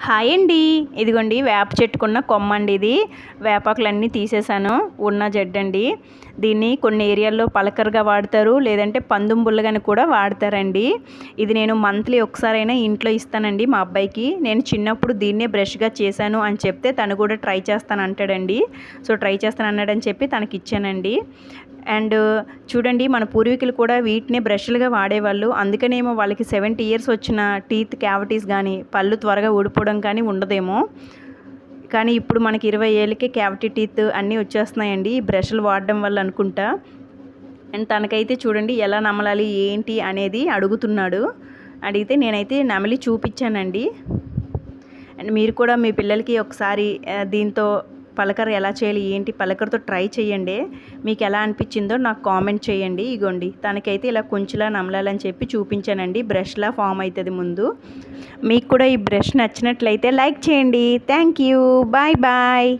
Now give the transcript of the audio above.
Hi అండి. ఇదిగోండి వేప చెట్టుకున్న కొమ్మండి ఇది. వేపాకులన్నీ తీసేసాను. ఉన్న జడ్డండి. దీన్ని కొన్ని ఏరియాల్లో పలకరగా వాడతారు, లేదంటే పందుం బుల్లగని కూడా వాడతారండి. ఇది నేను మంత్లీ ఒకసారైనా ఇంట్లో ఇస్తానండి మా అబ్బాయికి. నేను చిన్నప్పుడు దీన్నే బ్రష్గా చేశాను అని చెప్తే తను కూడా ట్రై చేస్తాను అంటాడండి. సో ట్రై చేస్తాను అన్నాడని చెప్పి తనకి ఇచ్చానండి. అండ్ చూడండి, మన పూర్వీకులు కూడా వీటినే బ్రష్లుగా వాడేవాళ్ళు. అందుకనేమో వాళ్ళకి 70 ఇయర్స్ వచ్చిన టీత్ క్యావిటీస్ కానీ, పళ్ళు త్వరగా ఊడిపోవడం కానీ ఉండదేమో. కానీ ఇప్పుడు మనకి 20 ఏళ్ళకే క్యావిటీ టీత్ అన్నీ వచ్చేస్తున్నాయండి ఈ బ్రష్లు వాడడం వల్ల అనుకుంటా. అండ్ తనకైతే చూడండి ఎలా నమలాలి ఏంటి అనేది అడుగుతున్నాడు. అడిగితే నేనైతే నమిలి చూపించానండి. అండ్ మీరు కూడా మీ పిల్లలకి ఒకసారి దీంతో పలకర ఎలా చేయాలి ఏంటి, పలకరతో ట్రై చేయండి. మీకు ఎలా అనిపించిందో నాకు కామెంట్ చేయండి. ఇగోండి తనకైతే ఇలా కొంచెంలా నమలాలని చెప్పి చూపించానండి. బ్రష్లా ఫామ్ అవుతుంది ముందు. మీకు కూడా ఈ బ్రష్ నచ్చినట్లయితే లైక్ చేయండి. Thank you. Bye bye.